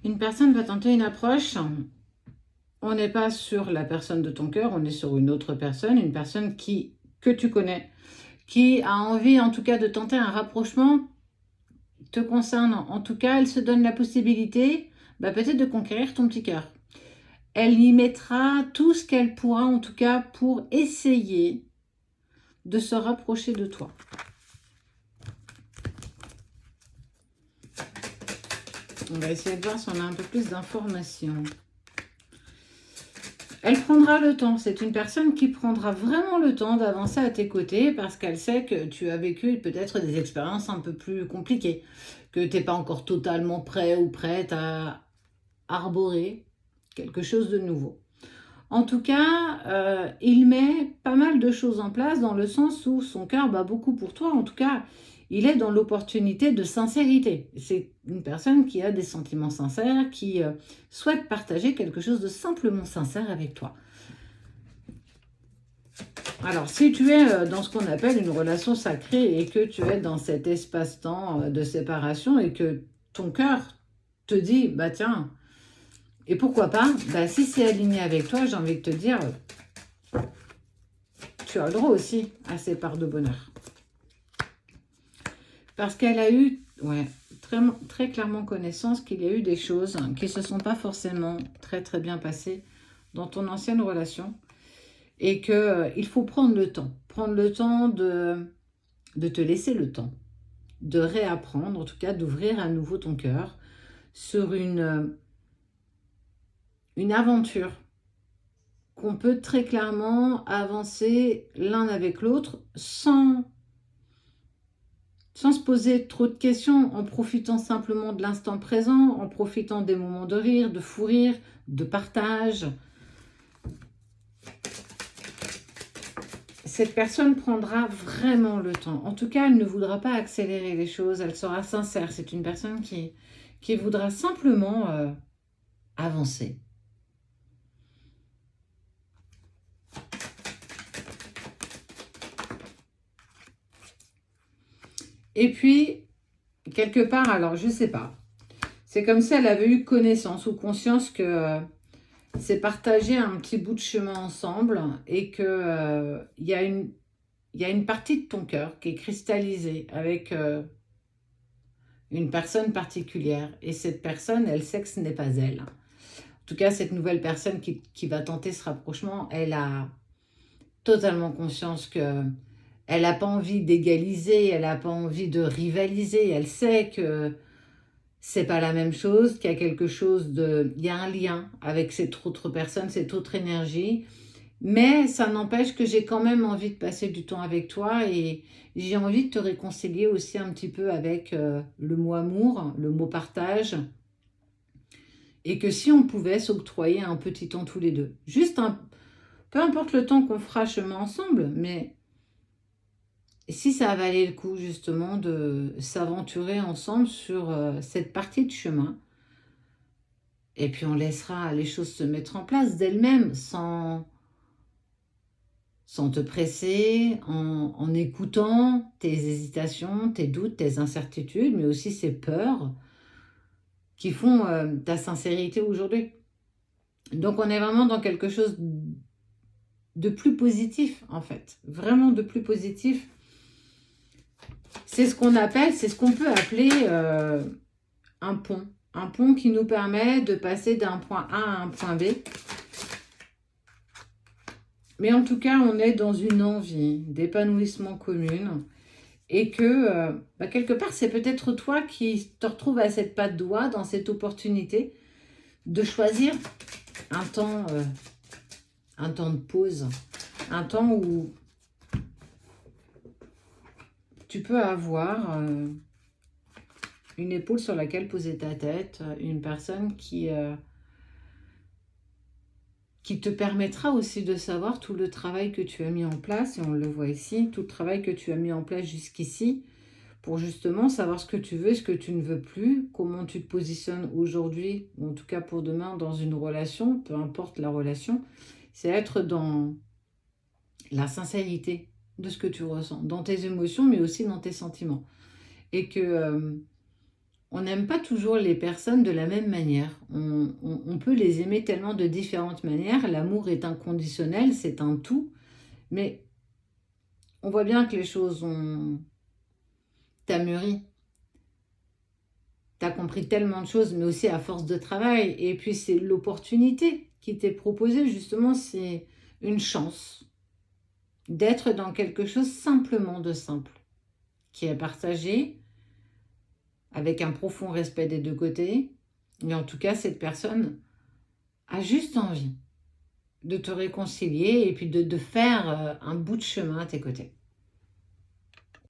Une personne va tenter une approche. On n'est pas sur la personne de ton cœur, on est sur une autre personne, une personne que tu connais, qui a envie en tout cas de tenter un rapprochement te concernant. En tout cas, elle se donne la possibilité peut-être de conquérir ton petit cœur. Elle y mettra tout ce qu'elle pourra en tout cas pour essayer de se rapprocher de toi. On va essayer de voir si on a un peu plus d'informations. Elle prendra le temps. C'est une personne qui prendra vraiment le temps d'avancer à tes côtés parce qu'elle sait que tu as vécu peut-être des expériences un peu plus compliquées, que tu n'es pas encore totalement prêt ou prête à arborer quelque chose de nouveau. En tout cas, il met pas mal de choses en place dans le sens où son cœur bat beaucoup pour toi. En tout cas, il est dans l'opportunité de sincérité. C'est une personne qui a des sentiments sincères, qui souhaite partager quelque chose de simplement sincère avec toi. Alors, si tu es dans ce qu'on appelle une relation sacrée et que tu es dans cet espace-temps de séparation et que ton cœur te dit, bah tiens, et pourquoi pas, si c'est aligné avec toi, j'ai envie de te dire, tu as le droit aussi à ces parts de bonheur. Parce qu'elle a eu très, très clairement connaissance qu'il y a eu des choses qui ne se sont pas forcément très très bien passées dans ton ancienne relation. Et qu'il faut prendre le temps. Prendre le temps de te laisser le temps. De réapprendre, en tout cas d'ouvrir à nouveau ton cœur sur une aventure qu'on peut très clairement avancer l'un avec l'autre sans se poser trop de questions, en profitant simplement de l'instant présent, en profitant des moments de rire, de fou rire, de partage. Cette personne prendra vraiment le temps. En tout cas, elle ne voudra pas accélérer les choses, elle sera sincère. C'est une personne qui voudra simplement avancer. Et puis, quelque part, alors je ne sais pas, c'est comme si elle avait eu connaissance ou conscience que c'est partager un petit bout de chemin ensemble et que il y a une partie de ton cœur qui est cristallisée avec une personne particulière. Et cette personne, elle sait que ce n'est pas elle. En tout cas, cette nouvelle personne qui va tenter ce rapprochement, elle a totalement conscience que elle n'a pas envie d'égaliser, elle n'a pas envie de rivaliser. Elle sait que c'est pas la même chose, qu'il y a quelque chose de... Il y a un lien avec cette autre personne, cette autre énergie. Mais ça n'empêche que j'ai quand même envie de passer du temps avec toi et j'ai envie de te réconcilier aussi un petit peu avec le mot amour, le mot partage. Et que si on pouvait s'octroyer un petit temps tous les deux. Juste peu importe le temps qu'on fera chemin ensemble, mais si ça valait le coup justement de s'aventurer ensemble sur cette partie de chemin, et puis on laissera les choses se mettre en place d'elles-mêmes sans te presser, en écoutant tes hésitations, tes doutes, tes incertitudes, mais aussi ces peurs qui font ta sincérité aujourd'hui. Donc on est vraiment dans quelque chose de plus positif en fait, vraiment de plus positif. C'est ce qu'on peut appeler un pont qui nous permet de passer d'un point A à un point B. Mais en tout cas, on est dans une envie d'épanouissement commune et que quelque part, c'est peut-être toi qui te retrouves à cette patte doigt dans cette opportunité de choisir un temps de pause, un temps où tu peux avoir une épaule sur laquelle poser ta tête, une personne qui te permettra aussi de savoir tout le travail que tu as mis en place, et on le voit ici, tout le travail que tu as mis en place jusqu'ici, pour justement savoir ce que tu veux, ce que tu ne veux plus, comment tu te positionnes aujourd'hui, ou en tout cas pour demain, dans une relation, peu importe la relation, c'est être dans la sincérité de ce que tu ressens, dans tes émotions, mais aussi dans tes sentiments. Et que on n'aime pas toujours les personnes de la même manière. On peut les aimer tellement de différentes manières. L'amour est inconditionnel, c'est un tout. Mais on voit bien que les choses ont... T'as mûri. T'as compris tellement de choses, mais aussi à force de travail. Et puis c'est l'opportunité qui t'est proposée, justement, c'est une chance d'être dans quelque chose simplement de simple, qui est partagé avec un profond respect des deux côtés. Mais en tout cas, cette personne a juste envie de te réconcilier et puis de faire un bout de chemin à tes côtés.